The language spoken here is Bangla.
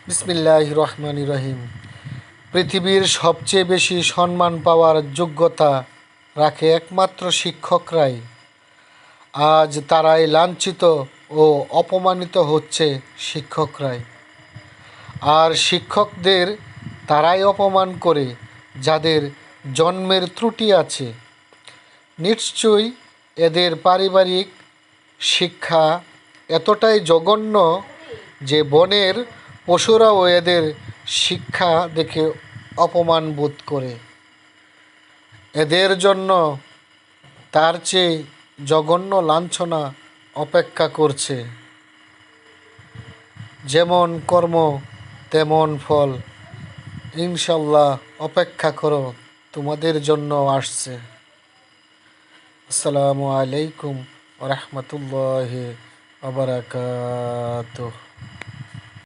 বিসমিল্লাহির রহমানির রহিম। পৃথিবীর সবচেয়ে বেশি সম্মান পাওয়ার যোগ্যতা রাখে একমাত্র শিক্ষকরাই। আজ তারাই লাঞ্ছিত ও অপমানিত হচ্ছে শিক্ষকরাই। আর শিক্ষকদের তারাই অপমান করে যাদের জন্মের ত্রুটি আছে। নিশ্চয়ই এদের পারিবারিক শিক্ষা এতটাই জঘন্য যে বনের পশুরাও এদের শিক্ষা দেখে অপমান বোধ করে। এদের জন্য তার চেয়ে জঘন্য লাঞ্ছনা অপেক্ষা করছে। যেমন কর্ম তেমন ফল, ইনশাল্লাহ অপেক্ষা করো, তোমাদের জন্য আসছে। আসসালামু আলাইকুম ওয়া রাহমাতুল্লাহি ওয়া বারাকাতুহু।